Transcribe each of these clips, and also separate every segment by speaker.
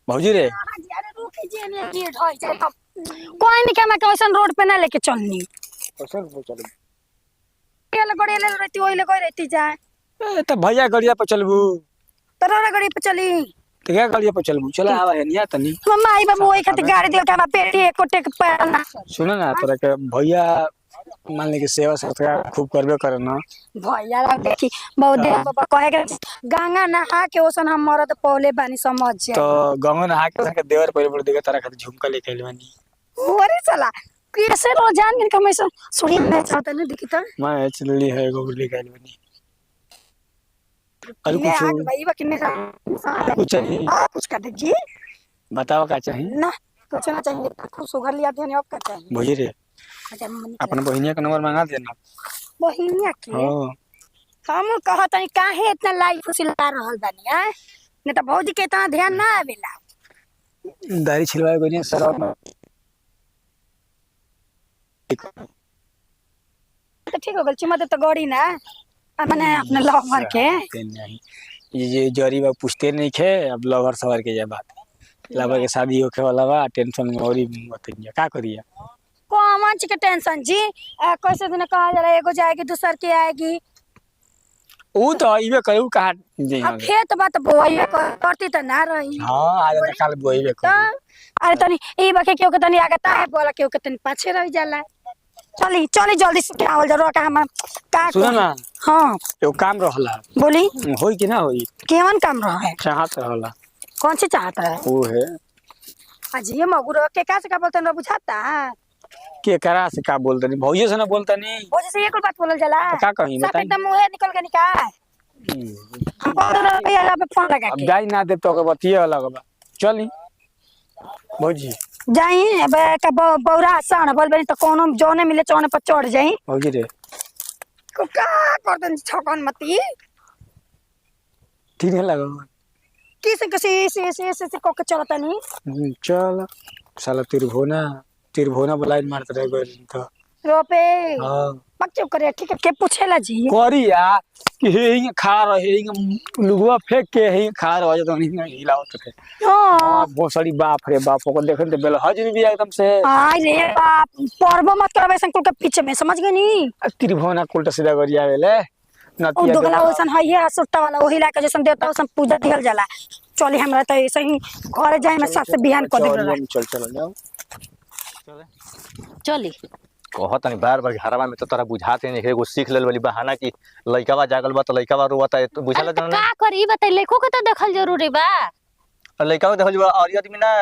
Speaker 1: भौजी रे
Speaker 2: कोई नहीं क्या मैं कैसन रोड पे ना लेके चलनी
Speaker 1: कैसे चल
Speaker 2: केला गड़िया ले रहती ओइले कोई रहती जाए
Speaker 1: ए त भैया गड़िया पर चलबू
Speaker 2: तोरा गाड़ी पे चली
Speaker 1: त क्या गड़िया पर चलबू चला आवा है निया तनी
Speaker 2: मम्मा आई बाबू ओई खातिर गाड़ी दियो के हमरा पेटी एको टेक पैना
Speaker 1: सुन ना तोरा के भैया मान ले कि सेवा सत्कार खूब करबे करे ना
Speaker 2: भैया ला देखी बहुत देर बाबा कहे के गंगा नहा के ओसन हम मरद पौले बानी समझ
Speaker 1: तो
Speaker 2: जाए
Speaker 1: गंगा नहा के देवर पहिले बोल देगा तारा खातिर झुमका लेके आइल बानी
Speaker 2: अरे साला कैसे रोजान दिन कमे से सुनी नहीं चाहता नहीं दिखी तो
Speaker 1: मैं चलली है गोबर लेके आइल बानी और
Speaker 2: मैं
Speaker 1: कुछ
Speaker 2: आग भाई कितने
Speaker 1: कुछ चाहिए
Speaker 2: कुछ कर दीजिए
Speaker 1: बताओ क्या चाहिए
Speaker 2: ना कुछ ना चाहिए खुश होकर लिया थे अब क्या चाहिए
Speaker 1: भौजी रे
Speaker 2: अच्छा मम्मी
Speaker 1: अपन बहिनिया का नंबर मांगा देना
Speaker 2: बहिनिया के
Speaker 1: हां
Speaker 2: हम कहत हई काहे इतना लाइफ फुसिला रहल बानी हैं नहीं तो भौजी के इतना ध्यान ना आवेला
Speaker 1: दाढ़ी छिलवाए गनी सर
Speaker 2: तो ठीक हो गल चिमत तो गड़ी ना अपने अपने लवर के
Speaker 1: ये जरी बा पूछते नहीं खे अब लवर सवर के जा बात लवर के शादी होखे वाला बा टेंशन में औरी मत क्या करिए
Speaker 2: कौन चीज के टेंशन जी कैसे दिन कहा जा रहा है एगो जाएगी दूसर के आएगी
Speaker 1: ऊ तो इबे करू कहा जी
Speaker 2: अब खेत बात बोइए करती तो ना रही
Speaker 1: हां आज तक काल बोइबे
Speaker 2: तो अरे तनी ई बके केहू के तनी आगे ता बोला केहू के तनी पाछे रह जाला चली चली जल्दी से आवल जरूर का हम का
Speaker 1: सुन ना
Speaker 2: हां
Speaker 1: एगो काम रहला
Speaker 2: बोली
Speaker 1: होई कि ना होई
Speaker 2: केवन काम रहा है
Speaker 1: चाहत रहला
Speaker 2: कौन सी चाहता है
Speaker 1: वो है
Speaker 2: आज ये मगुर के का से का बोलते न बुझाता
Speaker 1: के करा से का बोलता नहीं भौजी से ना बोलता नहीं
Speaker 2: वो जैसे एक बात बोलल जाला
Speaker 1: का कहीं
Speaker 2: सब
Speaker 1: बताई
Speaker 2: एकदम मुंह निकल के निकाल हम बोल रहे हैं पे फोन लगा
Speaker 1: अब
Speaker 2: के
Speaker 1: जाई ना दे तो के बतिए लगा बा चली भौजी
Speaker 2: जाई बे का बौरा सन बोल बनी तो कोनो जोने मिले चौने पर चढ़ जाई
Speaker 1: भौजी रे
Speaker 2: को का कर दन छकन मती
Speaker 1: ठीक है लगा
Speaker 2: किसी से को के चलता नहीं
Speaker 1: चल साला तिरभोना बुलाई मारत रह गइल तो
Speaker 2: रोपे
Speaker 1: हां
Speaker 2: पक्के करे ठीक है के पूछेला जी
Speaker 1: करिया कि हे खा रहे लुगवा फेंक के हे खा रहे तो नहीं हिलावत थे
Speaker 2: हां
Speaker 1: भोसड़ी बाप रे बाप को देखन तो बेल हजरी भी एकदम से
Speaker 2: आई रे बाप पर्व मत करबे संकुल के पीछे में समझ गए नी
Speaker 1: तिरभोना उल्टा सीधा गरिया वेले
Speaker 2: ओ
Speaker 1: नतिया
Speaker 2: दोगला ओसन है ये सुट्टा वाला वही लाके जैसन देवता ओसन पूजा दिहल जाला चली हमरा त ऐसे ही घर जाए में साथ से बिहान कर देला
Speaker 1: चल जाओ
Speaker 2: चली
Speaker 3: कहत नहीं बार बार घरवा में तो तोरा बुझाते नहीं एगो सीख लेल वाली बहाना की लइकावा जागल बा तो लइकावा रोता है तो बुझाला
Speaker 4: तो का करी बता लेखो के तो देखल जरूरी बा
Speaker 3: लइकावा देखल जो और आदमी ना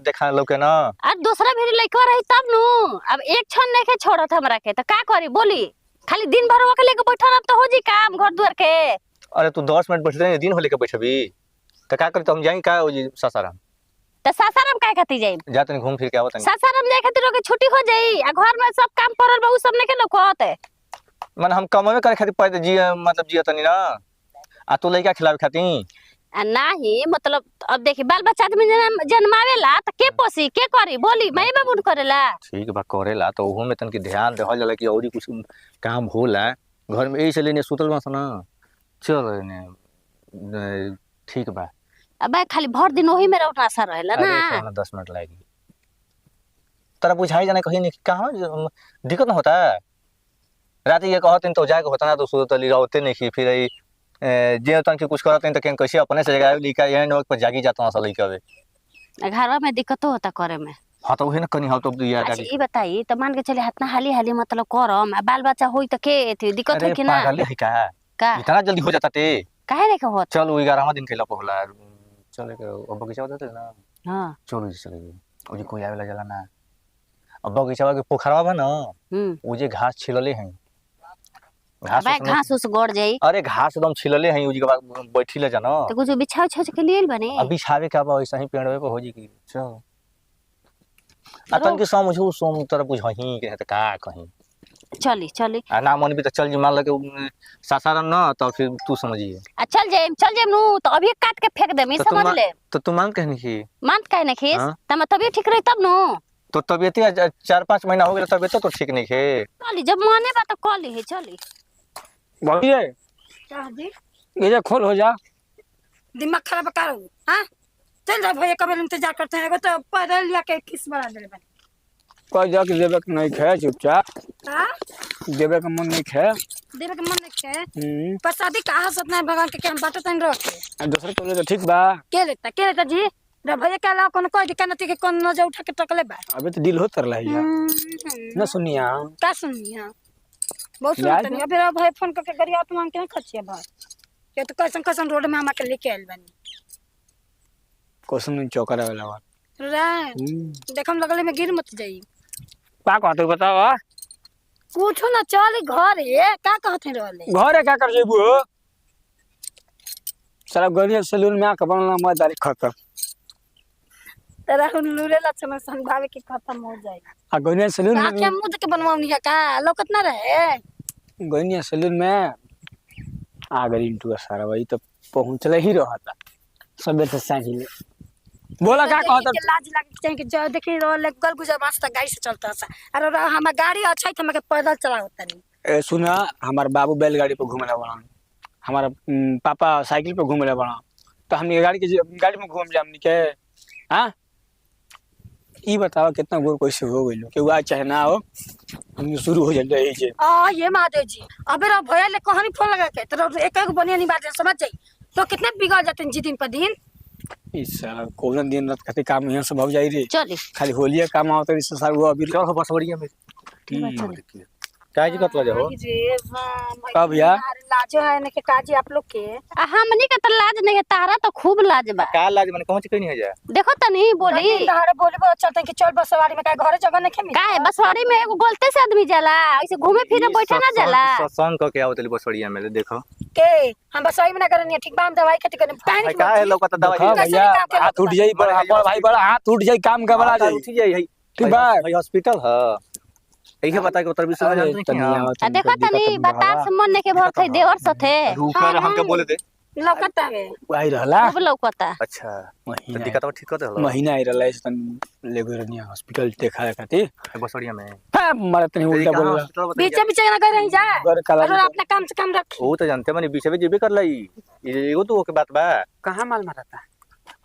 Speaker 3: देखा लोग ना
Speaker 4: आ दूसरा भी लइका रही तब नु अब एक क्षण नहीं के छोड़त हमरा के तो का करी बोली खाली दिन भर के लेके बैठल अब तो हो जी काम घर द्वार के
Speaker 3: अरे तू 10 मिनट बैठते दिन हो लेके बैठबी तो का करी तो हम जाई का हो जी सासाराम
Speaker 4: तो सासाराम काय खाती जाई
Speaker 3: जा तनी घूम फिर के आवत नहीं
Speaker 4: सासाराम जाए खातिर के छुट्टी हो जाई आ घर में सब काम परल बा उ सब ने के लोग होते
Speaker 3: मन हम कमावे करे खातिर पैदे जी मतलब जिया तनी ना आ तू लइका खिलावे खातिर
Speaker 4: आ नाही मतलब अब देखी बाल बच्चा आदमी जन्मावेला त के पोसी के करी बोली मैं बाबू करेला
Speaker 3: ठीक बा करेला तो ओहू में तनके ध्यान देहल जाला कि औरी कुछ काम होला घर में ऐसे लेने सुतल बस ना चल ने ठीक बा
Speaker 4: अब खाली भर दिन वही में रहना आशा रहेला ना
Speaker 3: अरे 10 मिनट लगेगी तोरा बुझाई जाने कहीं नहीं कहां दिक्कत ना होता है रात ये कहत तो जाके होता ना तो सुतल रहते नहीं फिर जे तन के कुछ करत नहीं तो केन कैसे अपने से जगह लिखा ये नोक पर जागी जाता हूं लइका वे
Speaker 4: घर में दिक्कत होता करे में
Speaker 3: हां तो वही ना कनी हम तो याद आ
Speaker 4: अच्छा ई बताई तो मान के चले हाथ ना हाली हाली मतलब करम बाल बच्चा होई त के थी दिक्कत है कि ना
Speaker 3: पागल है का इतना जल्दी हो जाता ते
Speaker 4: काहे रे के होत
Speaker 3: चल 11वां दिन केला होला चले के अब बगीचा होते ना
Speaker 4: हां
Speaker 3: चलो जी चले ओ जी कोई आवेला जाला ना अब बगीचा के पोखरवा बा ना ओ जे घास छिलले हैं
Speaker 4: घास उस गड़ जाई
Speaker 3: अरे घास एकदम छिलले हैं ओ जी के बैठी ले जाना
Speaker 4: तो कुछ बिछाव छ के लिए बने
Speaker 3: अब बिछावे का बा ऐसा ही पेड़वे पे हो जी की चल अतन के समझू सोम तरह बुझही के त का कहीं
Speaker 4: चली चली
Speaker 3: आ ना मन भी तो चल जी मान लगे सासाराम ना तो फिर तू समझिए
Speaker 4: चल जाए नु तो अभी काट के फेंक दे मैं समझ ले
Speaker 3: तो तू मान कहनी की
Speaker 4: मान काहे नहीं खीस तब तबीयत ठीक रही तब नु
Speaker 3: तो तबीयत 4-5 महीना हो गया तबीयत तो ठीक नहीं है
Speaker 4: चली जब माने बा तो कॉली है चली
Speaker 1: भौजी
Speaker 2: क्या जी
Speaker 1: ये खोल हो जा
Speaker 2: दिमाग खराब करो हां चल जा भैया कब इंतजार करते हैं एगो तो पैदल लिया के किस बना दे बनी
Speaker 1: कोई जाके देवे के नहीं खे चुपचाप
Speaker 2: हां
Speaker 1: देवे के मन नहीं खे
Speaker 2: देवे के मन नहीं है पर शादी कहाँ सतना भगवान के हम बात तन रखे
Speaker 1: दूसरे को ले तो ठीक बा
Speaker 2: के लेता जी रे भैया के ला कोनो कोई दिक्कत नहीं के कौन न जा उठा के टकले बा
Speaker 1: अबे तो दिल होत रहा है ना सुनिया
Speaker 2: का सुनिया बहुत सुनत नहीं फिर भाई फोन करके गरिया तुम के खचिया बा ये तो कैसन रोड में हमा के लेके आइल बनी
Speaker 1: क्वेश्चन चौकरा वाला बा
Speaker 2: रे देखम लगले में गिर मत जाई
Speaker 1: का कहते बताओ
Speaker 2: कुछ ना चल घर है का कहते रहले
Speaker 1: घर है क्या कर जेबू सारा गरीब सैलून में आके बनला मजदारी खत्म
Speaker 2: तेरा हुनूरे लक्षण संभावे के खत्म हो जाए
Speaker 1: आ गरीब सैलून
Speaker 2: का के
Speaker 1: में
Speaker 2: मुंह के बनवावनी है का लोकत ना रहे
Speaker 1: गरीब सैलून में आ गई इंटू सारा वही तो पहुंचले ही रहता सबे से साहिल बोला का कहता
Speaker 2: लाज लागे चाहिए कि जो देखी रोल गल गुजर रास्ता गाड़ी से चलता सा अरे हमार गाड़ी अच्छा है हमके पैदल चला होता नहीं
Speaker 1: सुना हमार बाबू बैलगाड़ी पे घूमेला बड़ा हमारा पापा साइकिल पे घूमेला बड़ा तो हमनी गाड़ी में घूम जा हमनी के हां ई बताओ कितना गोर कैसे हो गइलो के हुआ चाहे ना हो हम शुरू हो जाए यही से
Speaker 2: ये महादेव जी अबे रो भैया ले कहानी फोन लगा के तो एक एक बनिया नहीं बात समझ जाई तो कितने बिगड़ जाते हैं जी दिन पर दिन
Speaker 1: इस साल कोन दिन रात खातिर काम यहां से भग जाई रे
Speaker 4: चली
Speaker 1: खाली होलिया काम आवत रे साल वो अभी
Speaker 3: चल बस बढ़िया में काय जी कतला जाओ
Speaker 2: रे वाह
Speaker 1: का भैया
Speaker 2: लाजो है ने के काजी आप लोग के
Speaker 4: हमनी के तो लाज नहीं है तारा तो खूब लाज बा
Speaker 3: का लाज माने कौन चीज नहीं है जा
Speaker 4: देखो तनी बोली
Speaker 2: तहारे बोले बहुत चलते हैं कि चल बस सवारी में का घरे जगह नहीं खेमी
Speaker 4: का है बसवाड़ी में एगो गलते से आदमी जाला ऐसे घूमे फिरे बैठा ना जाला
Speaker 3: सत्संग को क्या होतली बस बढ़िया में देखो
Speaker 2: के हम बस सही में ना करनी ठीक बा हम दवाई खेती करने पानी
Speaker 3: का है लोग तो दवाई
Speaker 1: भैया हाथ उठ जाई बड़ा भाई बड़ा हाथ उठ जाई काम का बड़ा जाई
Speaker 3: उठ जाई है
Speaker 1: ठीक बा
Speaker 3: भाई हॉस्पिटल है यही बता के उत्तर विश्व में जानते हैं
Speaker 4: देखो तनी बतार से मन के भर थे देवर सथे
Speaker 3: रुकर हमके बोले दे
Speaker 2: लौकता है
Speaker 1: आई रहला
Speaker 4: खूब लौकता
Speaker 3: अच्छा तो
Speaker 1: महीना
Speaker 3: दिक्कत ठीक कर दे
Speaker 1: महीना आई रहला इस तन लेगो रनिया हॉस्पिटल देखा खातिर
Speaker 3: बस बढ़िया में
Speaker 1: हां मरत नहीं उल्टा बोल
Speaker 2: बीचे बीचे ना कर रही जा
Speaker 1: गर काला
Speaker 2: और अपना काम से काम रख
Speaker 3: वो तो जानते माने बीच में जेबे कर लाई एगो तो के बात बा
Speaker 1: कहां माल मारता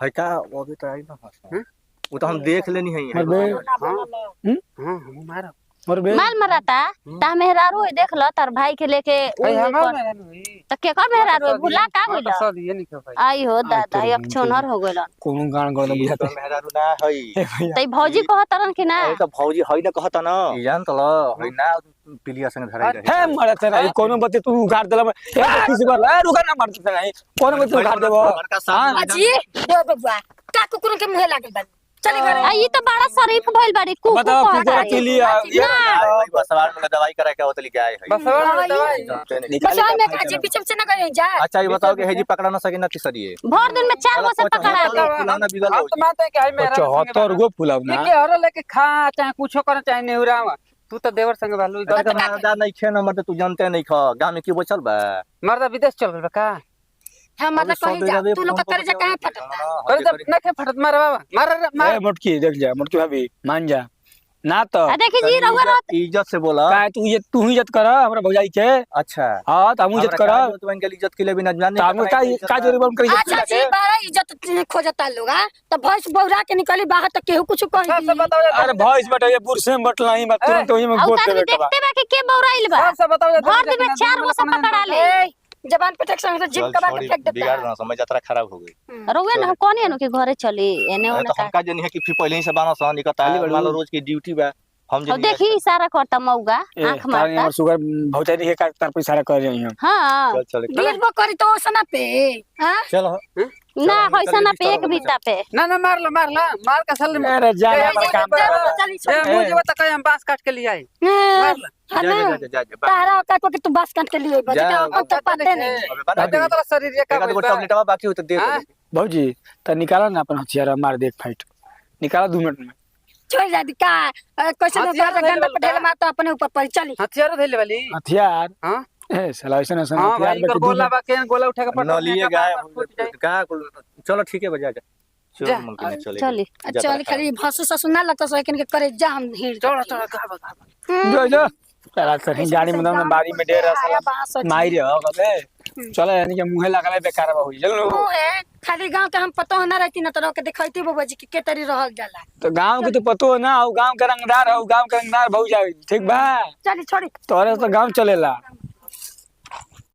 Speaker 3: है का वो भी तो आई ना वो तो हम देख लेनी है
Speaker 1: हां हम मारा और बे
Speaker 4: माल मराता ता मेहरारू है देख लो तार भाई के लेके त के का मेहरारू भूला का गइल आई हो दादा एक छोनर हो गइल
Speaker 1: कोनो गान गन बुझाता
Speaker 3: मेहरारू ना है
Speaker 4: तई भौजी कहतरन कि ना
Speaker 3: ए तो भौजी है ना कहता ना जान त ल है ना पिलिया संग धराई रहे
Speaker 1: हे मरत नहीं कोनो बते तू उगाड़ देला किसी बार ए रुका ना मारत नहीं कोनो बते उगाड़ देबो
Speaker 2: हां जी दे बबुआ का कुकुर के मुंह लागल बा चली करे
Speaker 4: ई तो बड़ा शरीफ भइल बाड़ी कुकु
Speaker 1: बताओ कुकुर के लिए
Speaker 3: बस सवाल में दवाई करा के होतली क्या है
Speaker 1: बस दवाई
Speaker 2: निकाल में काजी पीछे पीछे ना करे जा
Speaker 3: अच्छा ये बताओ कि हेजी पकड़ा ना सके ना तीसरी
Speaker 4: भर दिन में 4 गो से पकड़ा ले
Speaker 3: फुलाना बिगल हो
Speaker 5: तो मानते हैं कि आई मेरा
Speaker 1: 74 गो फुलाव ना
Speaker 5: लेके हरो लेके खा चाहे कुछो कर चाहे नेहुरा तू तो देवर संग भालू
Speaker 3: मर्दा नहीं खे ना मर्दा तू जानते नहीं खा गांव में की बोचल बा
Speaker 5: मर्दा विदेश चल गइल बा का
Speaker 2: हम मतलब कहीं जा तू लोग करे जा कहां फटता
Speaker 5: अरे जब ना के फटत मार बाबा मार
Speaker 1: ए मोटकी देख जा मोटकी भाभी मान जा ना तो
Speaker 4: देखी जी रहुआ रात
Speaker 3: इज्जत से बोला
Speaker 1: का तू ही इज्जत कर हमरा भौजाई के
Speaker 3: अच्छा
Speaker 1: हां त हम इज्जत कर
Speaker 3: तो इनके इज्जत के लिए भी ना जाने
Speaker 1: हम का जरूरी बन कर
Speaker 2: अच्छा जी बड़ा इज्जत खोजता लोग तो भैंस बौरा के निकली बाहर तक केहू कुछ कह
Speaker 5: सब बताओ
Speaker 1: अरे भैंस बेटा ये बुरसे में बटला ही मत तुरंत वही में गोद देवे के बा
Speaker 4: देखते बा कि के बौराइल बा
Speaker 5: सब बताओ
Speaker 4: भर दिन में 4 गो से पकड़ा ले
Speaker 2: जबान पे टेक संग जिम कबा के फेंक देता
Speaker 3: बिगाड़ ना समय यात्रा खराब हो गई
Speaker 4: रहुआ ना कोनी अनु के घरे चली एने
Speaker 3: तो
Speaker 4: ओने का
Speaker 3: हमका जनी है कि फिर पहले ही से बाना सा निकता मान लो रोज की ड्यूटी बा हम
Speaker 4: और
Speaker 3: जनी
Speaker 4: देखी इशारा करता मौगा आंख मारता
Speaker 1: और शुगर भौजाई के का तार पैसा कर रही हम
Speaker 4: हां
Speaker 3: चल चल
Speaker 2: गिरबो करी तो ओसना पे हां
Speaker 3: चल
Speaker 4: ना होइसा ना पे एक बीता पे
Speaker 5: ना मार मार का सल में
Speaker 1: अरे जा अपना काम कर
Speaker 2: चली
Speaker 5: ए मुझे बता कहीं हम बांस काट के ले आई
Speaker 3: जा
Speaker 2: तारा का को कि तू बस काट के लिए बता हम तो पता नहीं
Speaker 3: बता
Speaker 5: देखा तो शरीर ये का
Speaker 3: एक दो टैबलेटवा बाकी हो तो दे दे
Speaker 1: भौजी त निकाला ना अपन हथियार मार दे फाइट निकाला 2 मिनट में
Speaker 2: छोड़ जा का कैसे ना
Speaker 5: हथियार
Speaker 2: गंदा पटेल मार तो अपने ऊपर पड़ चली
Speaker 5: हथियार धइले वाली
Speaker 1: हथियार
Speaker 5: हां
Speaker 1: ए साला ऐसा
Speaker 5: हां
Speaker 1: हथियार
Speaker 5: भाई
Speaker 1: बेटे
Speaker 5: गोला बा के गोला उठा के पट
Speaker 3: न लिए गाय का चलो ठीक है बजा जा
Speaker 5: जा,
Speaker 3: चल मुल्क में चले
Speaker 4: चली
Speaker 2: चल खाली भसु ससु ना लगता सो के करे जा हम हिड़
Speaker 5: चलो चलो का
Speaker 1: जो जो साला कहीं गाड़ी में ना बारी में डेरा साला मार रे हो गबे चलो यानी कि मुँहे लगल बेकार बा हुई चलो।
Speaker 2: ओए खाली गांव के हम पतो ना रहती ना तो के देखैती बाबा जी के तरी रहल जाला।
Speaker 1: तो गांव के तो पतो हो ना, गांव के रंगदार हो, गांव के रंगदार भौ जाए ठीक बा।
Speaker 2: चली छोड़ी
Speaker 1: तोरे तो गांव चलेला।